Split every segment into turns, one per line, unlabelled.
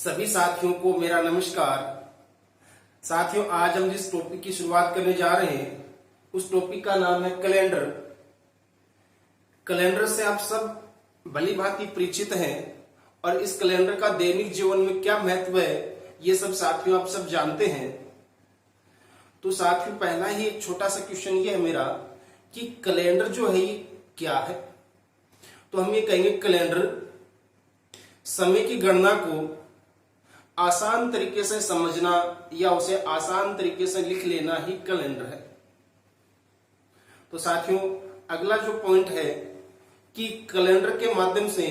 सभी साथियों को मेरा नमस्कार। साथियों, आज हम जिस टॉपिक की शुरुआत करने जा रहे हैं उस टॉपिक का नाम है कैलेंडर। कैलेंडर से आप सब भली भांति परिचित हैं और इस कैलेंडर का दैनिक जीवन में क्या महत्व है ये सब साथियों आप सब जानते हैं। तो साथियों, पहला ही एक छोटा सा क्वेश्चन ये है मेरा कि कैलेंडर जो है ये क्या है। तो हम ये कहेंगे कैलेंडर समय की गणना को आसान तरीके से समझना या उसे आसान तरीके से लिख लेना ही कैलेंडर है। तो साथियों, अगला जो पॉइंट है कि कैलेंडर के माध्यम से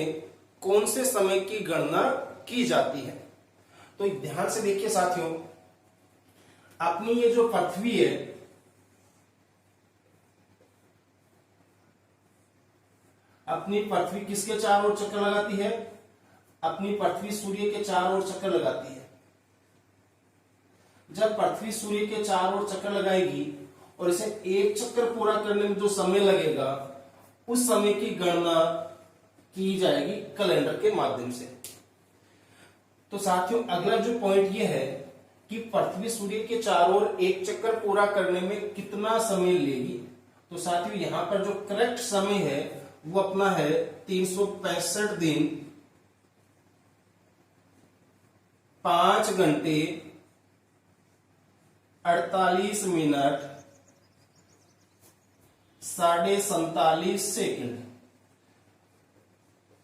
कौन से समय की गणना की जाती है। तो ध्यान से देखिए साथियों, अपनी ये जो पृथ्वी है, अपनी पृथ्वी किसके चारों ओर चक्कर लगाती है? अपनी पृथ्वी सूर्य के चारों ओर चक्कर लगाती है। जब पृथ्वी सूर्य के चारों ओर चक्कर लगाएगी और इसे एक चक्कर पूरा करने में जो समय लगेगा उस समय की गणना की जाएगी कैलेंडर के माध्यम से। तो साथियों, अगला जो पॉइंट ये है कि पृथ्वी सूर्य के चारों ओर एक चक्कर पूरा करने में कितना समय लेगी। तो साथियों, यहां पर जो करेक्ट समय है वो अपना है 365 दिन 5 घंटे 48 मिनट 47.5 सेकंड।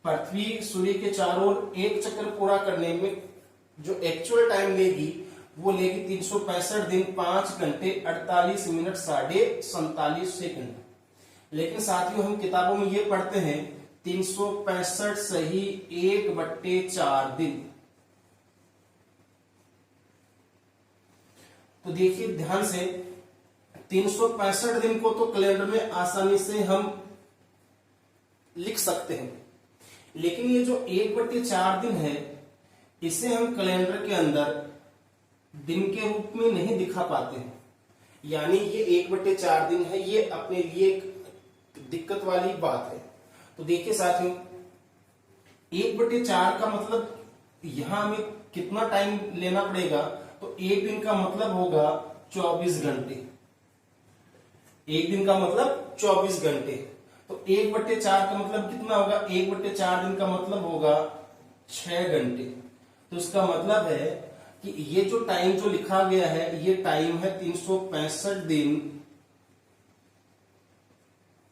पृथ्वी सूर्य के चारों ओर एक चक्कर पूरा करने में जो एक्चुअल टाइम लेगी वो लेगी 365 दिन 5 घंटे 48 मिनट 47.5 सेकंड। लेकिन साथियों, हम किताबों में ये पढ़ते हैं 365 सही 1/4 दिन। तो देखिए ध्यान से, 365 दिन को तो कैलेंडर में आसानी से हम लिख सकते हैं, लेकिन ये जो 1/4 दिन है इसे हम कैलेंडर के अंदर दिन के रूप में नहीं दिखा पाते हैं। यानी ये 1/4 दिन है, ये अपने लिए एक दिक्कत वाली बात है। तो देखिए साथियों, 1/4 का मतलब यहां हमें कितना टाइम लेना पड़ेगा। तो एक दिन का मतलब होगा 24 घंटे। एक दिन का मतलब 24 घंटे। तो 1/4 का मतलब कितना होगा? 1/4 दिन का मतलब होगा 6 घंटे। तो इसका मतलब है कि ये जो टाइम जो लिखा गया है ये टाइम है 365 दिन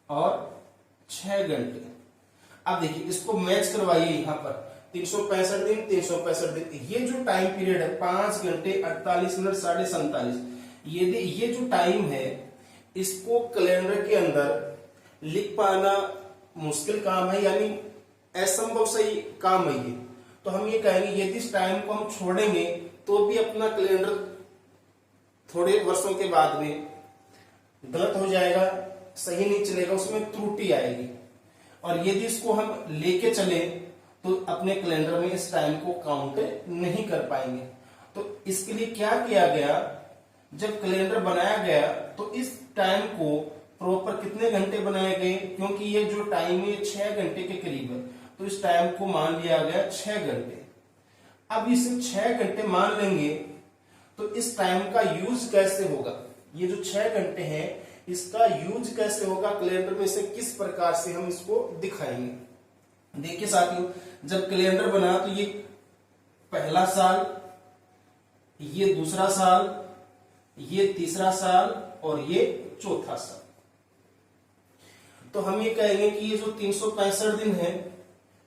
और 6 घंटे। अब देखिए इसको मैच करवाइए, यहां पर 365 दिन 365 दिन, ये जो टाइम पीरियड है 5 घंटे 48 मिनट 47.5, ये जो टाइम है इसको कैलेंडर के अंदर लिख पाना मुश्किल काम है, यानी असंभव सही काम है ये। तो हम ये कहेंगे यदि इस टाइम को हम छोड़ेंगे तो भी अपना कैलेंडर थोड़े वर्षों के बाद में गलत हो जाएगा, सही नहीं चलेगा, उसमें त्रुटि आएगी। और यदि इसको हम लेके चले तो अपने कैलेंडर में इस टाइम को काउंट नहीं कर पाएंगे। तो इसके लिए क्या किया गया, जब कैलेंडर बनाया गया तो इस टाइम को प्रॉपर कितने घंटे बनाए गए, क्योंकि ये जो टाइम है 6 घंटे के करीब है, तो इस टाइम को मान लिया गया 6 घंटे। अब इसे 6 घंटे मान लेंगे तो इस टाइम का यूज कैसे होगा, ये जो 6 घंटे हैं इसका यूज कैसे होगा कैलेंडर में, से किस प्रकार से हम इसको दिखाएंगे। देखिए साथियों, जब कैलेंडर बना तो ये पहला साल, ये दूसरा साल, ये तीसरा साल और ये चौथा साल। तो हम ये कहेंगे कि ये जो 365 दिन है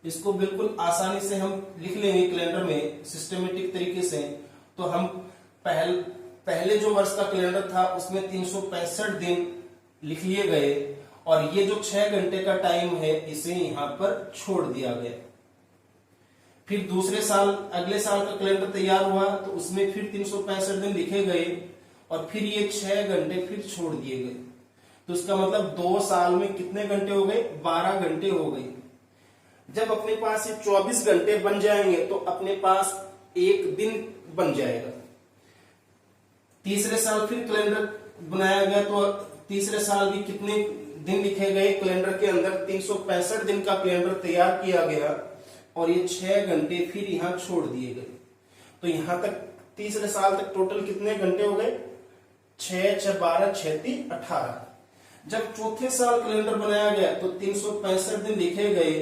इसको बिल्कुल आसानी से हम लिख लेंगे कैलेंडर में सिस्टमेटिक तरीके से। तो हम पहले जो वर्ष का कैलेंडर था उसमें 365 दिन लिख लिए गए और ये जो 6 घंटे का टाइम है इसे यहां पर छोड़ दिया गया। फिर दूसरे साल, अगले साल का कैलेंडर तैयार हुआ तो उसमें फिर 365 दिन लिखे गए और फिर ये 6 घंटे फिर छोड़ दिए गए। तो इसका मतलब 2 साल में कितने घंटे हो गए? 12 घंटे हो गए। जब अपने पास ये 24 घंटे बन जाएंगे तो अपने पास एक दिन बन जाएगा। तीसरे साल फिर कैलेंडर बनाया गया तो तीसरे साल भी कितने दिन लिखे गए कैलेंडर के अंदर? 365 दिन का कैलेंडर तैयार किया गया और ये 6 घंटे फिर यहां छोड़ दिए गए। तो यहां तक तीसरे साल तक टोटल कितने घंटे हो गए? 6 6 12 6 3 18। जब चौथे साल कैलेंडर बनाया गया तो 365 दिन लिखे गए,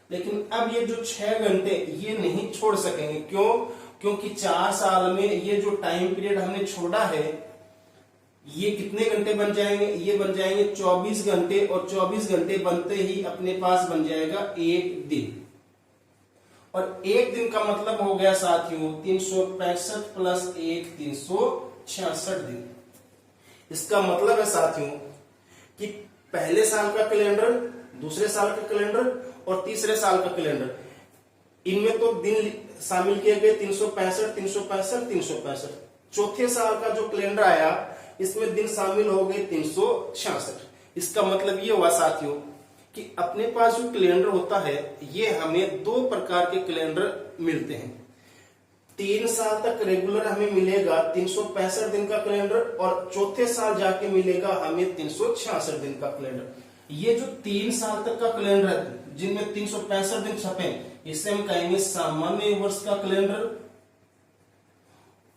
लेकिन अब ये जो 6 घंटे ये नहीं छोड़ सकेंगे। क्यों? क्योंकि 4 साल में ये जो टाइम पीरियड हमने छोड़ा है ये कितने घंटे बन जाएंगे? ये बन जाएंगे 24 घंटे, और 24 घंटे बनते ही अपने पास बन जाएगा एक दिन। और एक दिन का मतलब हो गया साथियों 365 प्लस 1 366 दिन। इसका मतलब है साथियों कि पहले साल का कैलेंडर, दूसरे साल का कैलेंडर और तीसरे साल का कैलेंडर, इनमें तो दिन शामिल किए गए 365 365 365। चौथे साल का जो कैलेंडर आया इसमें दिन शामिल हो गए 366। इसका मतलब ये हुआ साथियों कि अपने पास जो कैलेंडर होता है ये हमें 2 प्रकार के कैलेंडर मिलते हैं। 3 साल तक रेगुलर हमें मिलेगा 365 दिन का कैलेंडर, और चौथे साल जाके मिलेगा हमें 366 दिन का कैलेंडर। ये जो 3 साल तक का कैलेंडर है जिनमें 365 दिन छपे, इसे हम कहेंगे सामान्य वर्ष का कैलेंडर।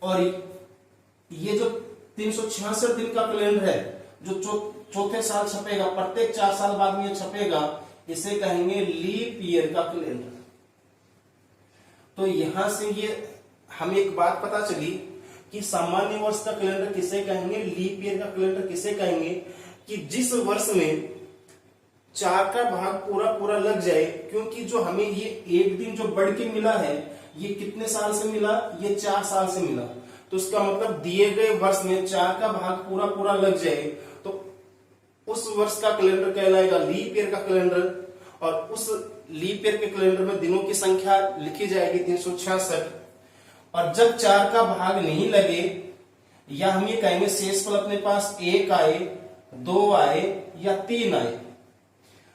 और ये जो 366 दिन का कैलेंडर है जो चौथे साल छपेगा, प्रत्येक 4 साल बाद में छपेगा, इसे कहेंगे लीप ईयर का कैलेंडर। तो यहां से ये हमें एक बात पता चली कि सामान्य वर्ष का कैलेंडर किसे कहेंगे, लीप ईयर का कैलेंडर किसे कहेंगे, कि जिस वर्ष में 4 का भाग पूरा पूरा लग जाए। क्योंकि जो हमें ये एक दिन जो बढ़ के मिला है ये कितने साल से मिला? ये 4 साल से मिला। तो इसका मतलब दिए गए वर्ष में 4 का भाग पूरा पूरा लग जाए तो उस वर्ष का कैलेंडर कहलाएगा लीप ईयर का कैलेंडर। और उस लीप ईयर के कैलेंडर में दिनों की संख्या लिखी जाएगी 366। और जब 4 का भाग नहीं लगे, या हम ये कहेंगे शेषफल अपने पास 1 आए, 2 आए या 3 आए,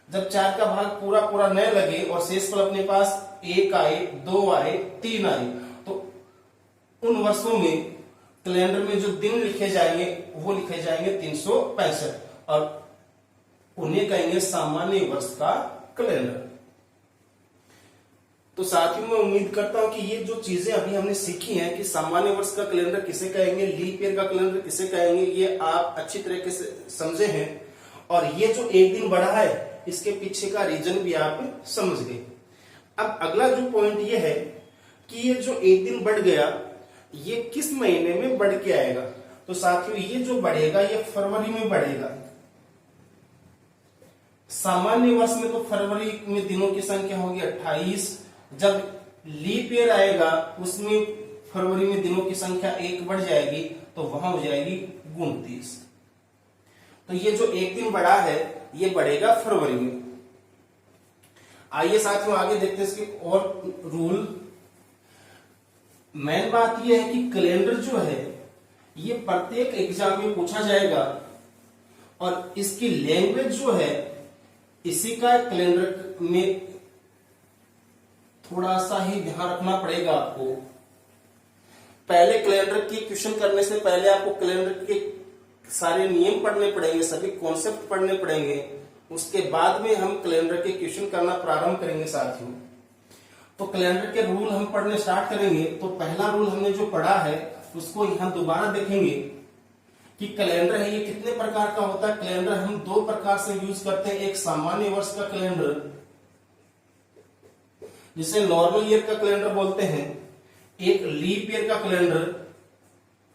जब 4 का भाग पूरा पूरा न लगे और शेषफल अपने पास 1 आए, 2 आए, 3 आए, तो उन वर्षों में कैलेंडर में जो दिन लिखे जाएंगे वो लिखे जाएंगे 365, और उन्हें कहेंगे सामान्य वर्ष का कैलेंडर। तो साथियों मैं उम्मीद करता हूं कि ये जो चीजें अभी हमने सीखी हैं कि सामान्य वर्ष का कैलेंडर किसे कहेंगे, लीप ईयर का कैलेंडर किसे कहेंगे, ये आप अच्छी तरीके से समझे हैं। और ये जो एक दिन बढ़ा है इसके पीछे का रीजन भी आप समझ गए। अब अगला जो पॉइंट ये है कि ये जो एक दिन बढ़ गया ये किस महीने में बढ़ के आएगा। तो साथियों ये जो बढ़ेगा ये फरवरी में बढ़ेगा। सामान्य वर्ष में तो फरवरी में दिनों की संख्या होगी 28। जब लीप ईयर आएगा उसमें फरवरी में दिनों की संख्या 1 बढ़ जाएगी तो वहां हो जाएगी 29। तो ये जो एक दिन बढ़ा है ये बढ़ेगा फरवरी में। आइए साथियों आगे देखते हैं इसके और रूल। मेन बात यह है कि कैलेंडर जो है ये प्रत्येक एग्जाम में पूछा जाएगा, और इसकी लैंग्वेज जो है इसी का कैलेंडर में थोड़ा सा ही ध्यान रखना पड़ेगा आपको। पहले कैलेंडर की क्वेश्चन करने से पहले आपको कैलेंडर के सारे नियम पढ़ने पड़ेंगे, सभी कॉन्सेप्ट पढ़ने पड़ेंगे, उसके बाद में हम कैलेंडर के क्वेश्चन करना प्रारंभ करेंगे साथियों। तो कैलेंडर के रूल हम पढ़ने स्टार्ट करेंगे। तो पहला रूल हमने जो पढ़ा है उसको यहां दोबारा देखेंगे कि कैलेंडर है ये कितने प्रकार का होता है। कैलेंडर हम 2 प्रकार से यूज करते हैं, एक सामान्य वर्ष का कैलेंडर जिसे नॉर्मल ईयर का कैलेंडर बोलते हैं, एक लीप ईयर का कैलेंडर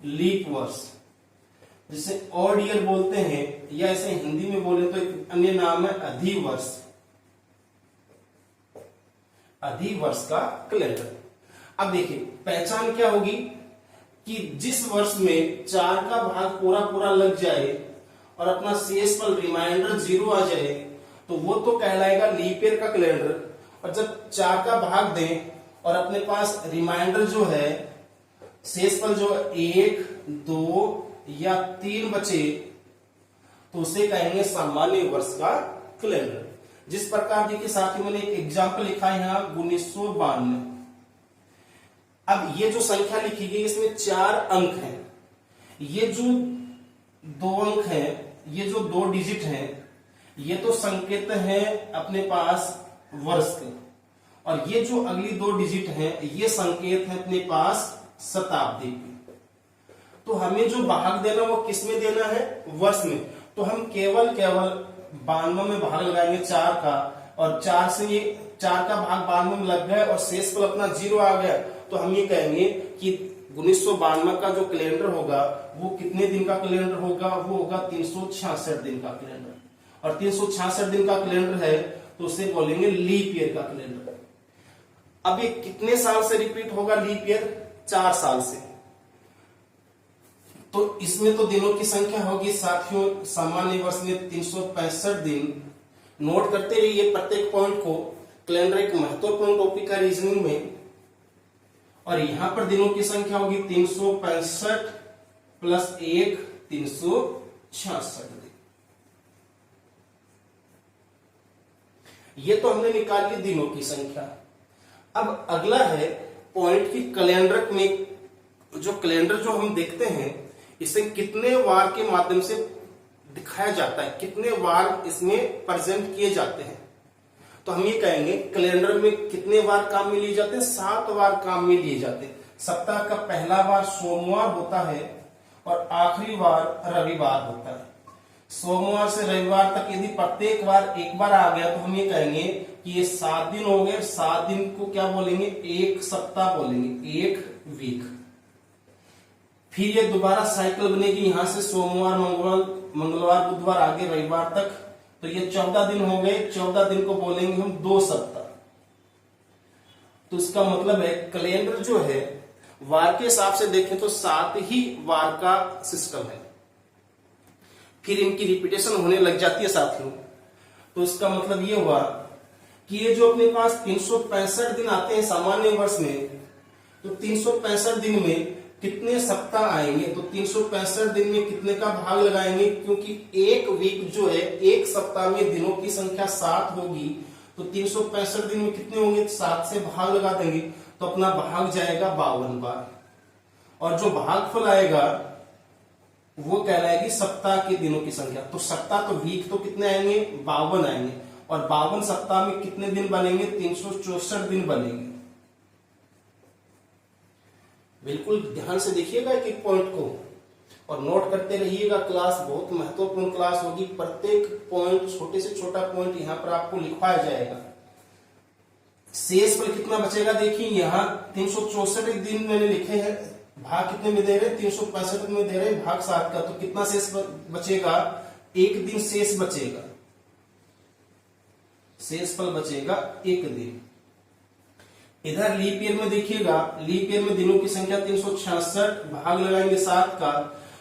लीप वर्ष जिसे ऑड ईयर बोलते हैं, या इसे हिंदी में बोले तो एक अन्य नाम है अधिवर्ष, अधिवर्ष का कैलेंडर। अब देखिए पहचान क्या होगी कि जिस वर्ष में 4 का भाग पूरा पूरा लग जाए और अपना शेषफल रिमाइंडर 0 आ जाए तो वो तो कहलाएगा लीप ईयर का कैलेंडर। और जब 4 का भाग दें और अपने पास रिमाइंडर जो है शेषफल जो 1, 2 या 3 बचे तो उसे कहेंगे सामान्य वर्ष का कैलेंडर। जिस प्रकार देखिए साथियों मैंने एक एग्जाम्पल लिखा है यहाँ 1992। अब ये जो संख्या लिखी गई इसमें 4 अंक हैं। ये जो 2 अंक हैं, ये जो 2 डिजिट हैं, ये तो संकेत है अपने पास वर्ष के, और ये जो अगली 2 डिजिट हैं ये संकेत है अपने पास शताब्दी पे। तो हमें जो भाग देना वो किस में देना है, वर्ष में। तो हम केवल 92 में भाग लगाएंगे 4 का, और 4 से ये 4 का भाग 92 में लग गया और शेषफल अपना 0 आ गया। तो हम ये कहेंगे कि 1992 का जो कैलेंडर होगा वो कितने दिन का कैलेंडर होगा, वो होगा 366 दिन का कैलेंडर। और 366 दिन का कैलेंडर है तो उसे बोलेंगे लीप ईयर का कैलेंडर। अब ये कितने साल से रिपीट होगा लीप ईयर, 4 साल से। तो इसमें तो दिनों की संख्या होगी साथियों, सामान्य वर्ष में 365 दिन। नोट करते रहिए प्रत्येक पॉइंट को, कैलेंडर एक महत्वपूर्ण टॉपिक है रीजनिंग में। और यहां पर दिनों की संख्या होगी 365 प्लस 1 366 दिन। ये तो हमने निकाल ली दिनों की संख्या। अब अगला है पॉइंट की कैलेंडर में, जो कैलेंडर जो हम देखते हैं इसे कितने वार के माध्यम से दिखाया जाता है, कितने वार इसमें प्रेजेंट किए जाते हैं। तो हम ये कहेंगे कैलेंडर में कितने वार काम में लिए जाते हैं, 7 वार काम में लिए जाते हैं। सप्ताह का पहला वार सोमवार होता है और आखिरी वार रविवार होता है। सोमवार से रविवार तक यदि प्रत्येक वार एक बार आ गया तो हम ये कहेंगे कि ये 7 दिन हो गए। 7 दिन को क्या बोलेंगे, एक सप्ताह बोलेंगे, एक वीक। फिर ये दोबारा साइकिल बनेगी, यहां से सोमवार मंगलवार बुधवार आगे रविवार तक, तो ये 14 दिन हो गए। 14 दिन को बोलेंगे हम 2 सप्ताह। तो इसका मतलब है कैलेंडर जो है वार के हिसाब से देखें तो 7 ही वार का सिस्टम है। फिर इनकी रिपीटेशन होने लग जाती है साथियों। तो इसका मतलब ये हुआ कि ये जो अपने पास 365 दिन आते हैं सामान्य वर्ष में, तो 365 दिन में कितने सप्ताह आएंगे, तो 365 दिन में कितने का भाग लगाएंगे, क्योंकि एक वीक जो है एक सप्ताह में दिनों की संख्या 7 होगी। तो 365 दिन में कितने होंगे, 7 से भाग लगा देंगे तो अपना भाग जाएगा 52 बार। और जो भागफल आएगा वो कहलाएगी सप्ताह के दिनों की संख्या। तो सप्ताह तो वीक तो कितने आएंगे, 52 आएंगे। और 52 सप्ताह में कितने दिन बनेंगे, 364 दिन बनेंगे। बिल्कुल ध्यान से देखिएगा एक एक पॉइंट को और नोट करते रहिएगा। क्लास बहुत महत्वपूर्ण क्लास होगी। प्रत्येक पॉइंट, छोटे से छोटा पॉइंट यहाँ पर आपको लिखवाया जाएगा। शेषफल कितना बचेगा, देखिए यहाँ 364 दिन मैंने लिखे हैं, भाग कितने में दे रहे हैं, 365 में दे रहे हैं, भाग 7 का। तो कितना शेष बचेगा, एक दिन शेष बचेगा, शेषफल बचेगा एक दिन। इधर लीप ईयर में देखिएगा, लीप ईयर में दिनों की संख्या 366, भाग लगाएंगे 7 का,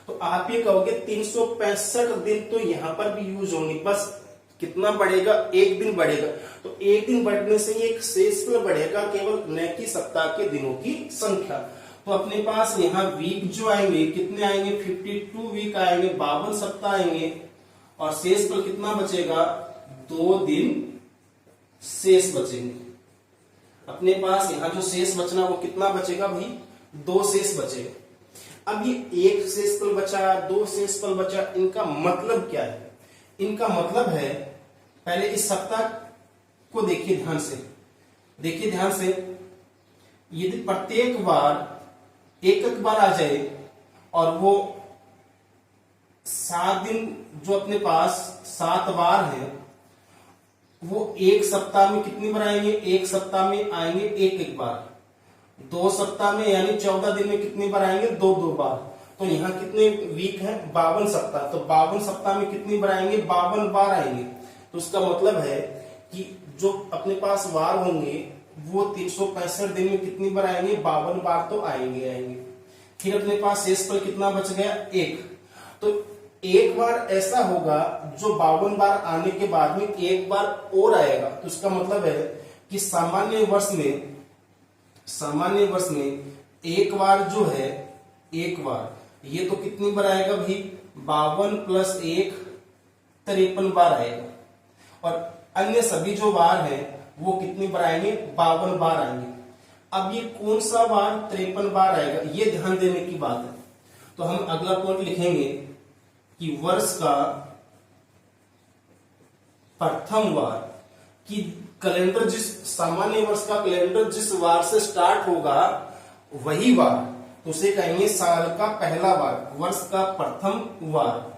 तो आप ये कहोगे 365 दिन तो यहां पर भी यूज होंगे। बस कितना बढ़ेगा, एक दिन बढ़ेगा। तो एक दिन बढ़ने से ये एक शेषफल बढ़ेगा केवल, न कि सप्ताह के दिनों की संख्या। तो अपने पास यहाँ वीक जो आएंगे कितने आएंगे, 52 वीक आएंगे, 52 सप्ताह आएंगे। और शेषफल कितना बचेगा, 2 दिन शेष बचेंगे। अपने पास यहाँ जो शेष बचना वो कितना बचेगा भाई, 2 शेष बचेगा। अब ये एक शेषफल बचा, 2 शेषफल बचा, इनका मतलब क्या है, इनका मतलब है पहले इस सप्ताह को देखिए ध्यान से, देखिए ध्यान से। यदि प्रत्येक बार एक एक बार आ जाए और वो 7 दिन जो अपने पास 7 बार है वो एक सप्ताह में कितनी बार आएंगे, एक सप्ताह में आएंगे एक बार। 2 सप्ताह में यानी 14 दिन में कितनी बार आएंगे, 2 बार। तो यहाँ कितने वीक है, 52 सप्ताह। तो 52 सप्ताह में कितनी बार आएंगे, 52 बार आएंगे। तो उसका मतलब है कि जो अपने पास वार होंगे वो 365 दिन में कितनी बार आएंगे, 52 बार तो आएंगे। फिर अपने पास शेषफल कितना बच गया, 1। तो एक बार ऐसा होगा जो 52 बार आने के बाद में एक बार और आएगा। तो इसका मतलब है कि सामान्य वर्ष में एक बार जो है, एक बार ये तो कितनी बार आएगा भाई, 52 प्लस 1 53 बार आएगा। और अन्य सभी जो बार है वो कितनी बार आएंगे, 52 बार आएंगे। अब ये कौन सा बार 53 बार आएगा, ये ध्यान देने की बात है। तो हम अगला पॉइंट लिखेंगे कि वर्ष का प्रथम वार, कि कैलेंडर जिस सामान्य वर्ष का कैलेंडर जिस वार से स्टार्ट होगा वही वार तो उसे कहेंगे साल का पहला वार, वर्ष का प्रथम वार।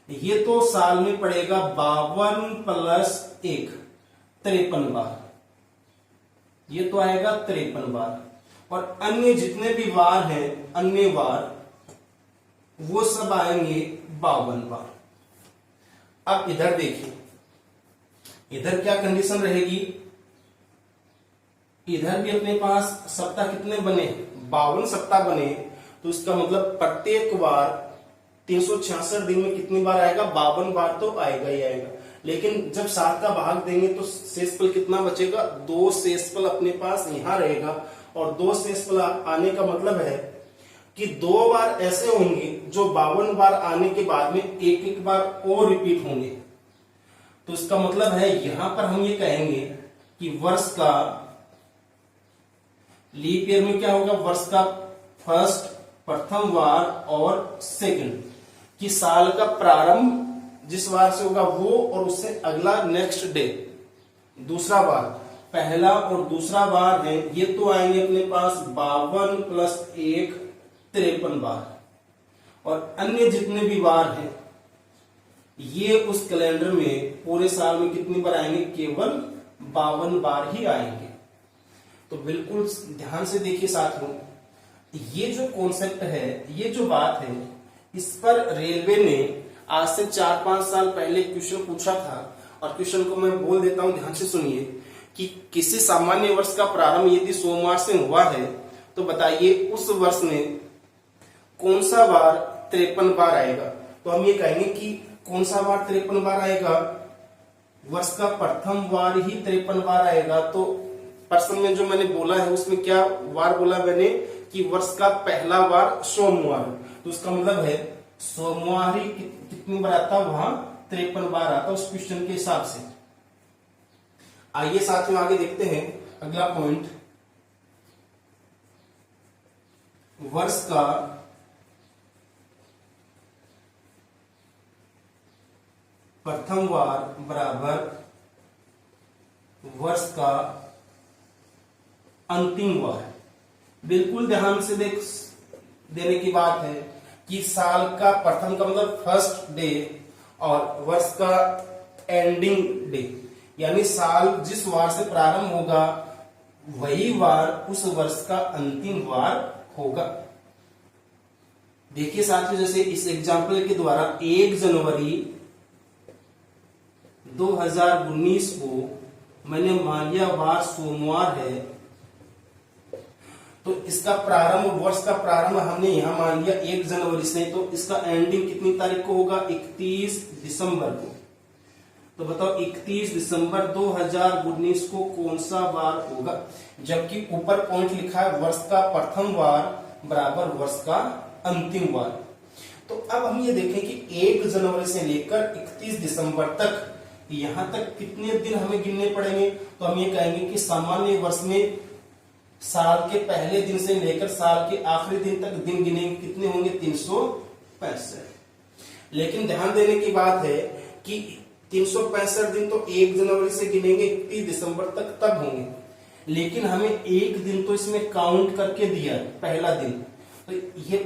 ये तो साल में पड़ेगा 52 + 1 53 बार, ये तो आएगा 53 बार। और अन्य जितने भी वार हैं, अन्य वार वो सब आएंगे 52 बार। अब इधर देखिए, इधर क्या कंडीशन रहेगी, इधर भी अपने पास सप्ताह कितने बने, 52 सप्ताह बने, तो इसका मतलब प्रत्येक बार 366 दिन में कितनी बार आएगा, 52 बार तो आएगा ही आएगा। लेकिन जब 7 का भाग देंगे तो शेषफल कितना बचेगा, 2 शेषफल अपने पास यहां रहेगा। और 2 शेषफल आने का मतलब है कि 2 बार ऐसे होंगे जो 52 बार आने के बाद में एक एक बार और रिपीट होंगे। तो इसका मतलब है यहां पर हम ये कहेंगे कि वर्ष का लीप ईयर में क्या होगा, वर्ष का फर्स्ट प्रथम वार और सेकंड, कि साल का प्रारंभ जिस वार से होगा वो और उससे अगला नेक्स्ट डे दूसरा वार, पहला और दूसरा वार है, ये तो आएंगे अपने पास 52 + 1 53 बार। और अन्य जितने भी वार हैं ये उस कैलेंडर में पूरे साल में कितनी बार आएंगे, केवल 52 बार ही आएंगे। तो बिल्कुल ध्यान से देखिए साथियों, ये जो कॉन्सेप्ट है, ये जो बात है, इस पर रेलवे ने आज से 4-5 साल पहले क्वेश्चन पूछा था। और क्वेश्चन को मैं बोल देता हूं, ध्यान से सुनिए कि किसी सामान्य वर्ष का प्रारंभ यदि सोमवार से हुआ है तो बताइए उस वर्ष में कौन सा वार 53 बार आएगा। तो हम ये कहेंगे कि कौन सा वार 53 बार आएगा, वर्ष का प्रथम वार ही 53 बार आएगा। तो प्रश्न में जो मैंने बोला है उसमें क्या वार बोला मैंने कि वर्ष का पहला वार सोमवार, तो उसका मतलब है सोमवार ही कितनी बार आता, वहां 53 बार आता उस क्वेश्चन के हिसाब से। आइए साथियों आगे देखते हैं अगला पॉइंट, वर्ष का प्रथम वार बराबर वर्ष का अंतिम वार। बिल्कुल ध्यान से देने की बात है कि साल का प्रथम का मतलब फर्स्ट डे और वर्ष का एंडिंग डे, यानी साल जिस वार से प्रारंभ होगा वही वार उस वर्ष का अंतिम वार होगा। देखिए साथियों, जैसे इस एग्जाम्पल के द्वारा 1 जनवरी 2019 को मैंने मान लिया वार सोमवार है, तो इसका प्रारंभ, वर्ष का प्रारंभ हमने यहां मान लिया 1 जनवरी से, तो इसका एंडिंग कितनी तारीख को होगा, 31 दिसंबर को। तो बताओ 31 दिसंबर 2019 को कौन सा वार होगा, जबकि ऊपर पॉइंट लिखा है वर्ष का प्रथम वार बराबर वर्ष का अंतिम वार। तो अब हम ये देखें कि 1 जनवरी से लेकर 31 दिसंबर तक, यहां तक कितने दिन हमें गिनने पड़ेंगे। तो हम ये कहेंगे कि सामान्य वर्ष में साल के पहले दिन से लेकर साल के आखिरी दिन तक दिन गिनेंगे, कितने होंगे, 365। लेकिन ध्यान देने की बात है कि 365 दिन तो 1 जनवरी से गिनेंगे 31 दिसंबर तक तब होंगे, लेकिन हमें एक दिन तो इसमें काउंट करके दिया है, पहला दिन। तो ये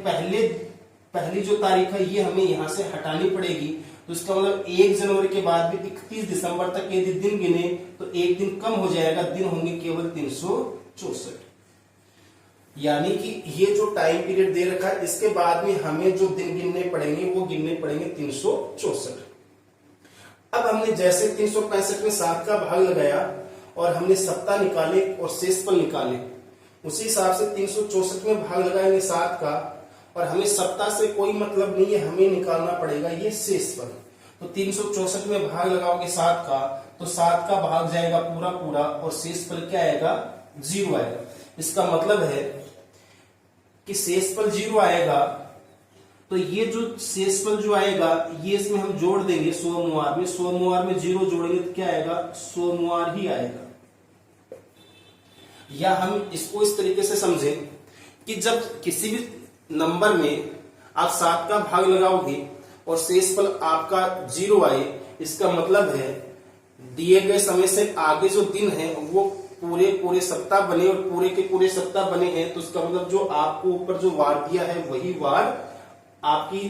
पहली जो तारीख है ये हमें यहां से हटानी पड़ेगी। तो इसका मतलब 1 जनवरी के बाद भी 31 दिसंबर तक यदि दिन गिने तो एक दिन कम हो जाएगा, दिन होंगे केवल 364। यानी कि ये जो टाइम पीरियड दे रखा है इसके बाद में हमें जो दिन गिनने पड़ेंगे वो गिनने पड़ेंगे 364। अब हमने जैसे 365 में 7 का भाग लगाया और हमने सप्ताह निकाले और शेषफल निकाले, उसी हिसाब से 364 में भाग लगाएंगे 7 का, और हमें सप्ताह से कोई मतलब नहीं है, हमें निकालना पड़ेगा ये शेषफल। तो 364 में भाग लगाओगे 7 का, तो 7 का भाग जाएगा पूरा पूरा और शेषफल क्या आएगा, 0 आएगा। इसका मतलब है कि शेषफल 0 आएगा, तो ये जो शेषफल जो आएगा ये इसमें हम जोड़ देंगे सोमवार में, सोमवार में 0 जोड़ेंगे तो क्या आएगा, सोमवार ही आएगा। या हम इसको इस तरीके से समझें कि जब किसी भी नंबर में आप 7 का भाग लगाओगे और शेषफल आपका 0 आए, इसका मतलब है दिए गए समय से आगे जो दिन है वो पूरे पूरे सप्ताह बने और पूरे के पूरे सप्ताह बने हैं तो उसका मतलब जो आपको ऊपर जो वार दिया है वही वार आपकी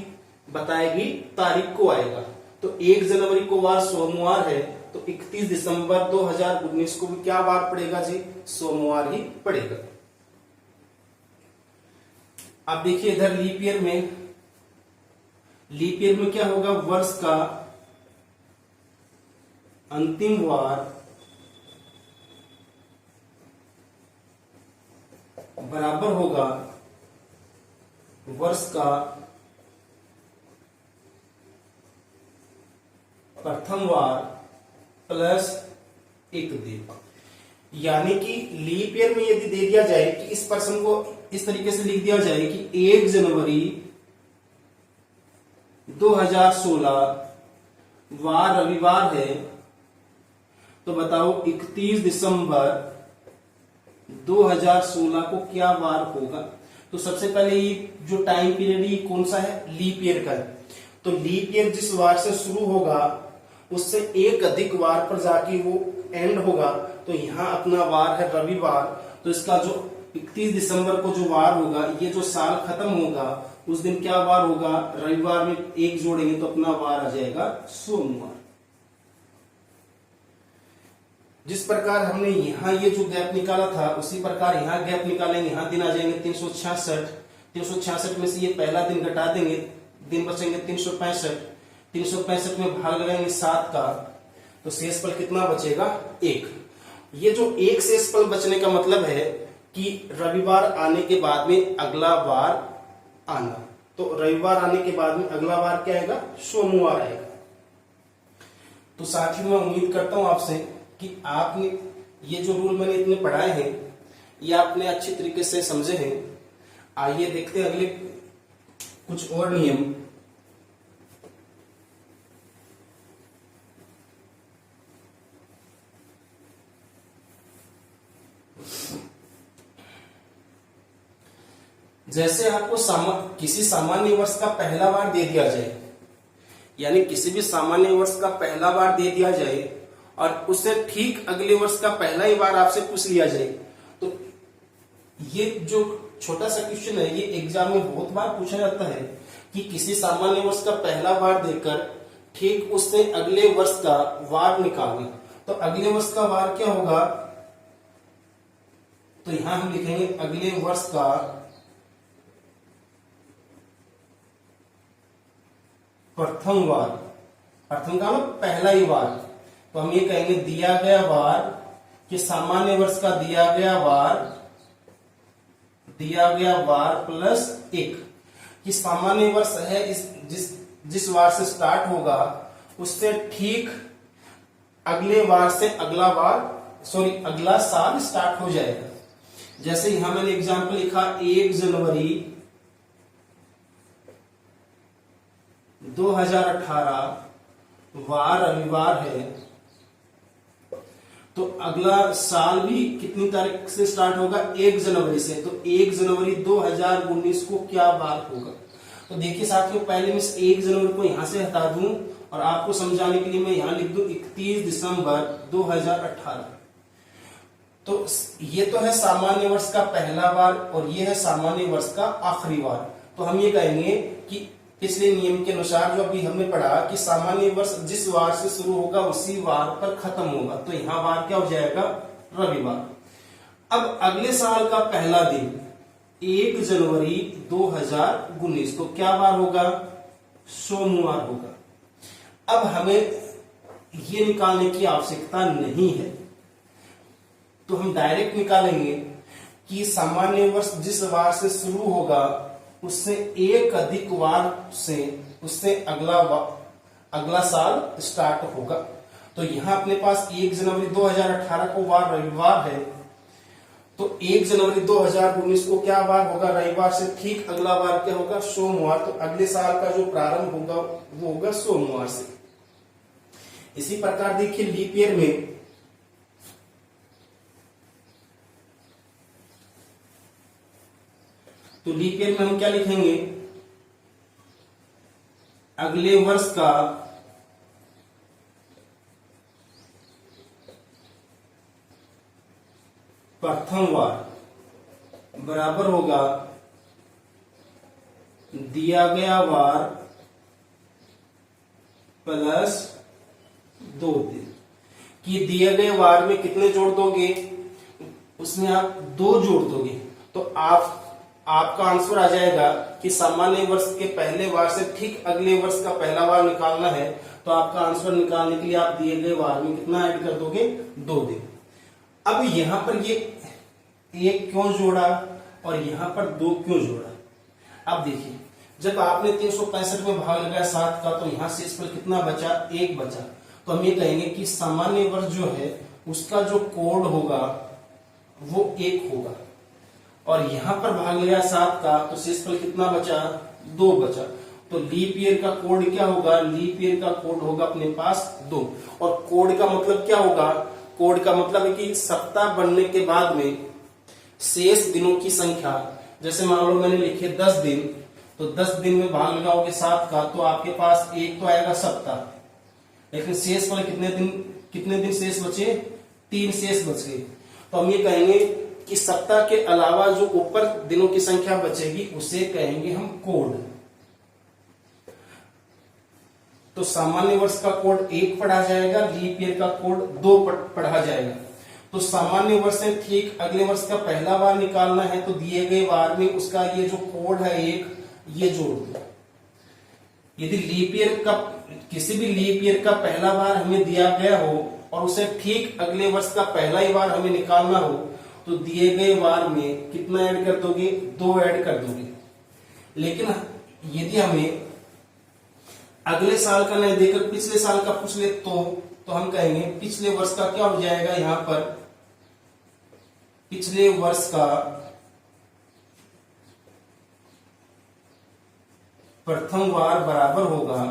बताएगी तारीख को आएगा। तो 1 जनवरी को वार सोमवार है तो 31 दिसंबर 2019 को भी क्या वार पड़ेगा जी, सोमवार ही पड़ेगा। अब देखिए इधर लीप ईयर में क्या होगा, वर्ष का अंतिम वार बराबर होगा वर्ष का प्रथम वार प्लस 1 दिन। यानी कि लीप ईयर में यदि दे दिया जाए कि इस पर्सन को इस तरीके से लिख दिया जाए कि 1 जनवरी 2016 वार रविवार है, तो बताओ 31 दिसंबर 2016 को क्या वार होगा। तो सबसे पहले ये जो टाइम पीरियड ये कौन सा है, लीप ईयर का है। तो लीप ईयर जिस वार से शुरू होगा उससे एक अधिक वार पर जाके वो एंड होगा। तो यहां अपना वार है रविवार, तो इसका जो 31 दिसंबर को जो वार होगा, ये जो साल खत्म होगा उस दिन क्या वार होगा, रविवार में एक जोड़ेंगे तो अपना वार आ जाएगा सोमवार। जिस प्रकार हमने यहां ये जो गैप निकाला था उसी प्रकार यहां गैप निकालेंगे, यहां दिन आ जाएंगे 366 में से ये पहला दिन घटा देंगे, दिन बचेंगे 365 में भाग लगाएंगे 7 का, तो शेषफल कितना बचेगा, 1। ये जो एक शेषफल बचने का मतलब है कि रविवार आने के बाद में अगला वार आना। तो रविवार आने के बाद में अगला वार क्या आएगा, सोमवार आएगा। तो साथियों मैं उम्मीद करता हूं आपसे कि आपने ये जो रूल मैंने इतने पढ़ाए हैं ये आपने अच्छी तरीके से समझे हैं। आइए देखते हैं अगले कुछ और नियम। जैसे आपको किसी सामान्य वर्ष का पहला वार दे दिया जाए, यानी किसी भी सामान्य वर्ष का पहला वार दे दिया जाए और उससे ठीक अगले वर्ष का पहला ही वार आपसे पूछ लिया जाए, तो ये जो छोटा सा क्वेश्चन है ये एग्जाम में बहुत बार पूछा जाता है कि किसी सामान्य वर्ष का पहला वार देकर ठीक उससे अगले वर्ष का वार निकालना। तो अगले वर्ष का वार क्या होगा, तो यहां हम लिखेंगे अगले वर्ष का प्रथम वार, प्रथम का मतलब पहला ही वार। तो हम ये कहेंगे दिया गया वार कि सामान्य वर्ष का दिया गया वार प्लस 1, कि सामान्य वर्ष है जिस वार से स्टार्ट होगा उससे ठीक अगले वार से अगला साल स्टार्ट हो जाएगा। जैसे यहां मैंने एग्जांपल लिखा 1 जनवरी 2018 वार रविवार है, तो अगला साल भी कितनी तारीख से स्टार्ट होगा, 1 जनवरी से। तो 1 जनवरी 2019 को क्या वार होगा। तो देखिए साथियों पहले मैं इस 1 जनवरी को यहां से हटा दूं और आपको समझाने के लिए मैं यहां लिख दूं 31 दिसंबर 2018। तो ये तो है सामान्य वर्ष का पहला वार और ये है सामान्य वर्ष का आखिरी वार। तो हम ये कहेंगे कि पिछले नियम के अनुसार जो अभी हमने पढ़ा कि सामान्य वर्ष जिस वार से शुरू होगा उसी वार पर खत्म होगा, तो यहां वार क्या हो जाएगा, रविवार। अब अगले साल का पहला दिन 1 जनवरी 2019, तो क्या वार होगा, सोमवार होगा। अब हमें ये निकालने की आवश्यकता नहीं है, तो हम डायरेक्ट निकालेंगे कि सामान्य वर्ष जिस वार से शुरू होगा उससे एक अधिक वार से उससे अगला साल स्टार्ट होगा। तो यहां अपने पास 1 जनवरी 2018 को वार रविवार है, तो 1 जनवरी 2019 को क्या वार होगा, रविवार से ठीक अगला वार क्या होगा, सोमवार। तो अगले साल का जो प्रारंभ होगा वो होगा सोमवार से। इसी प्रकार देखिए लीप ईयर में तो लीप ईयर में हम क्या लिखेंगे, अगले वर्ष का प्रथम वार बराबर होगा दिया गया वार प्लस 2 दिन। कि दिए गए वार में कितने जोड़ दोगे, उसमें आप 2 जोड़ दोगे तो आपका आंसर आ जाएगा कि सामान्य वर्ष के पहले वार से ठीक अगले वर्ष का पहला वार निकालना है। तो आपका आंसर निकालने के लिए आप दिए गए वार में कितना ऐड कर दोगे, 2 दिन। अब यहां पर ये 1 क्यों जोड़ा और यहां पर 2 क्यों जोड़ा। अब देखिए, जब आपने 365 में भाग लगाया 7 का, तो यहां से इस पर कितना बचा, 1 बचा। तो हम ये कहेंगे कि सामान्य वर्ष जो है उसका जो कोड होगा वो 1 होगा, और यहां पर भाग लिया 7 का, तो शेषफल कितना बचा, 2 बचा। तो लीप ईयर का कोड क्या होगा, लीप ईयर का कोड होगा अपने पास 2। और कोड का मतलब क्या होगा, कोड का मतलब है कि सप्ताह बनने के बाद में शेष दिनों की संख्या, जैसे मान लो मैंने लिखे 10 दिन, तो 10 दिन में भाग लगाओगे 7 का, तो आपके पास 1 तो आएगा सप्ताह, लेकिन शेष वाले कितने दिन शेष बचे, 3 शेष बच गए। तो हम ये कहेंगे कि सप्ताह के अलावा जो ऊपर दिनों की संख्या बचेगी उसे कहेंगे हम कोड। तो सामान्य वर्ष का कोड 1 पढ़ा जाएगा, लीप ईयर का कोड 2 पढ़ा जाएगा। तो सामान्य वर्ष से ठीक अगले वर्ष का पहला वार निकालना है, तो दिए गए वार में उसका ये जो कोड है 1, ये जोड़ दो। यदि लीप ईयर का, किसी भी लीप ईयर का पहला वार हमें दिया गया हो और उसे ठीक अगले वर्ष का पहला ही वार हमें निकालना हो, तो दिए गए वार में कितना ऐड कर दोगे, 2 ऐड कर दोगे। लेकिन यदि हमें अगले साल का नहीं देकर पिछले साल का पूछ ले तो हम कहेंगे पिछले वर्ष का क्या हो जाएगा, यहां पर पिछले वर्ष का प्रथम वार बराबर होगा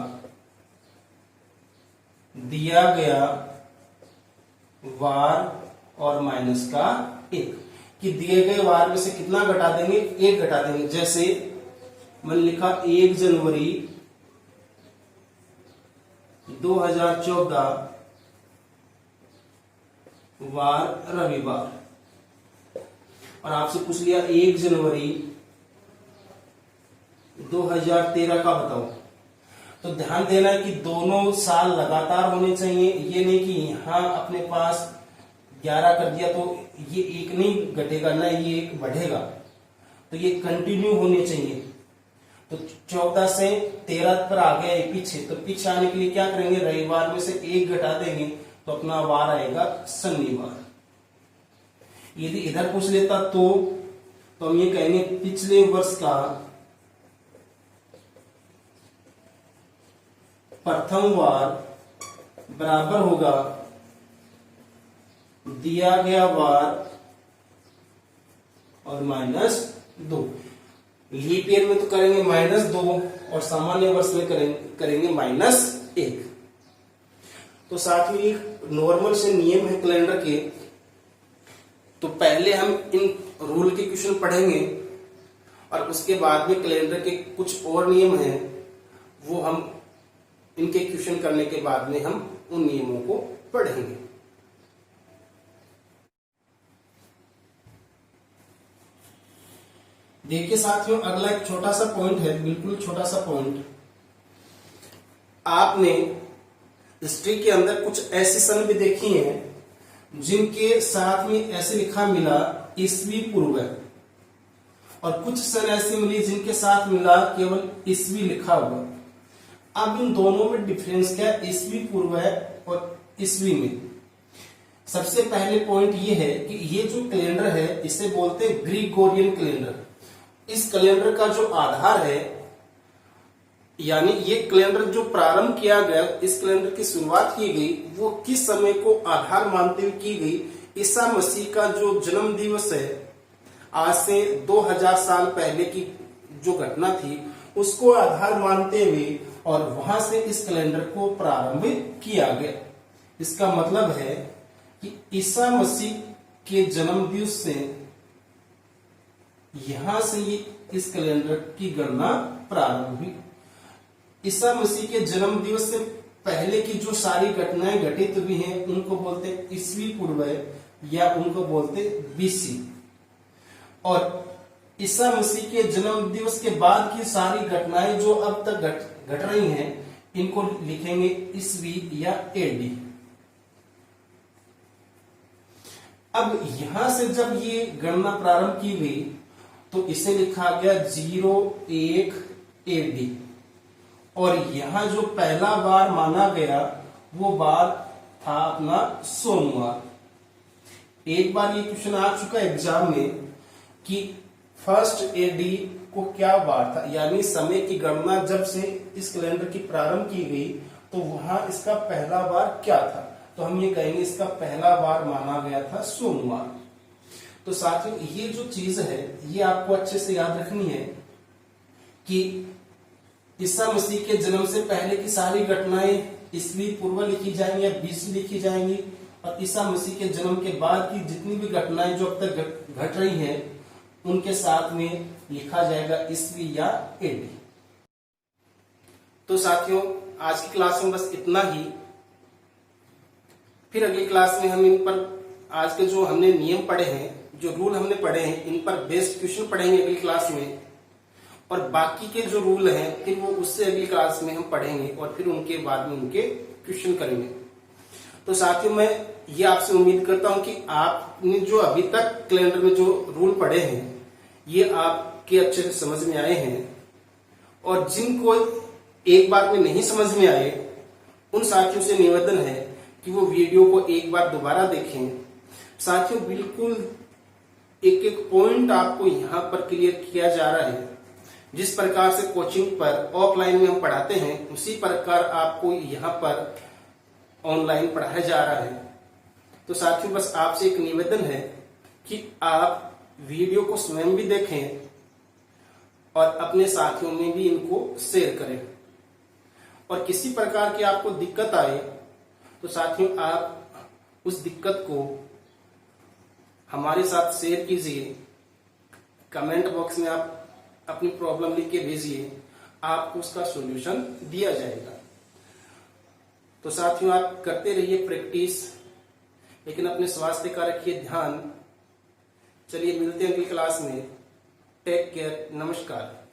दिया गया वार और माइनस का 1। कि दिए गए वार में से कितना घटा देंगे, 1 घटा देंगे। जैसे मैंने लिखा 1 जनवरी 2014 वार रविवार, और आपसे पूछ लिया 1 जनवरी 2013 का बताओ। तो ध्यान देना है कि दोनों साल लगातार होने चाहिए। ये नहीं कि यहां अपने पास 11 कर दिया तो ये 1 नहीं घटेगा ना, ये 1 बढ़ेगा। तो ये कंटिन्यू होने चाहिए। तो 14 से 13 पर आ गया पीछे, तो पीछे आने के लिए क्या करेंगे, रविवार में से 1 घटा देंगे तो अपना वार आएगा शनिवार। यदि इधर पूछ लेता तो हम ये कहेंगे पिछले वर्ष का प्रथम वार बराबर होगा दिया गया वार और माइनस 2। लीप ईयर में तो करेंगे -2 और सामान्य वर्ष में करेंगे -1। तो साथ ही एक नॉर्मल से नियम है कैलेंडर के, तो पहले हम इन रूल के क्वेश्चन पढ़ेंगे और उसके बाद में कैलेंडर के कुछ और नियम हैं, वो हम इनके क्वेश्चन करने के बाद में हम उन नियमों को पढ़ेंगे। देखिए साथियों, अगला एक छोटा सा पॉइंट है, बिल्कुल छोटा सा पॉइंट। आपने हिस्ट्री के अंदर कुछ ऐसे सन भी देखी हैं जिनके साथ में ऐसे लिखा मिला ईस्वी पूर्व, और कुछ सन ऐसी मिली जिनके साथ मिला केवल ईस्वी लिखा हुआ। अब इन दोनों में डिफरेंस क्या है, ईस्वी पूर्व और ईस्वी में। सबसे पहले पॉइंट ये है कि ये जो कैलेंडर है इसे बोलते हैं ग्रिगोरियन कैलेंडर। इस कैलेंडर का जो आधार है, यानी ये कैलेंडर जो प्रारंभ किया गया, इस कैलेंडर की शुरुआत की गई, वो किस समय को आधार मानते हुए की गई, ईसा मसीह का जो जन्म दिवस है, आज से 2000 साल पहले की जो घटना थी उसको आधार मानते हुए, और वहां से इस कैलेंडर को प्रारंभ किया गया। इसका मतलब है कि ईसा मसीह के जन्म दिवस से यहां से ये इस कैलेंडर की गणना प्रारंभ हुई। ईसा मसीह के जन्म दिवस से पहले की जो सारी घटनाएं घटित हुई हैं उनको बोलते हैं ईस्वी पूर्व, या उनको बोलते बीसी। और ईसा मसीह के जन्म दिवस के बाद की सारी घटनाएं जो अब तक घट रही हैं, इनको लिखेंगे ईस्वी या एडी। अब यहां से जब ये गणना प्रारंभ की गई तो इसे लिखा गया 01 एडी। और यहां जो पहला बार माना गया वो बार था अपना सोमवार। एक बार ये क्वेश्चन आ चुका एग्जाम में कि फर्स्ट एडी को क्या बार था, यानी समय की गणना जब से इस कैलेंडर की प्रारंभ की गई तो वहां इसका पहला बार क्या था, तो हम ये कहेंगे इसका पहला बार माना गया था सोमवार। तो साथियों ये जो चीज है ये आपको अच्छे से याद रखनी है कि ईसा मसीह के जन्म से पहले की सारी घटनाएं ईस्वी पूर्व लिखी जाएंगी या बीसी लिखी जाएंगी, और ईसा मसीह के जन्म के बाद की जितनी भी घटनाएं जो अब तक घट रही हैं उनके साथ में लिखा जाएगा ईस्वी या एडी। तो साथियों आज की क्लास में बस इतना ही। फिर अगली क्लास में हम इन पर आज के जो हमने नियम पढ़े हैं, जो रूल हमने पढ़े हैं, इन पर बेस्ड क्वेश्चन पढ़ेंगे अगली क्लास में। और बाकी के जो रूल हैं फिर वो उससे अगली क्लास में हम पढ़ेंगे और फिर उनके बाद में उनके क्वेश्चन करेंगे। तो साथियों मैं ये आपसे उम्मीद करता हूं कि आपने जो अभी तक कैलेंडर में जो रूल पढ़े हैं ये आपके अच्छे से समझ में आए हैं। और जिनको एक बार में नहीं समझ में आए उन साथियों से निवेदन है कि वो वीडियो को एक बार दोबारा देखें। साथियों बिल्कुल एक एक पॉइंट आपको यहाँ पर क्लियर किया जा रहा है। जिस प्रकार से कोचिंग पर ऑफलाइन में हम पढ़ाते हैं उसी प्रकार आपको यहाँ पर ऑनलाइन पढ़ाया जा रहा है। तो साथियों बस आपसे एक निवेदन है कि आप वीडियो को स्वयं भी देखें और अपने साथियों में भी इनको शेयर करें। और किसी प्रकार की आपको दिक्कत आए तो साथियों आप उस दिक्कत को हमारे साथ शेयर कीजिए। कमेंट बॉक्स में आप अपनी प्रॉब्लम लिख के भेजिए, आपको उसका सॉल्यूशन दिया जाएगा। तो साथियों आप करते रहिए प्रैक्टिस, लेकिन अपने स्वास्थ्य का रखिए ध्यान। चलिए मिलते हैं अगली क्लास में। टेक केयर, नमस्कार।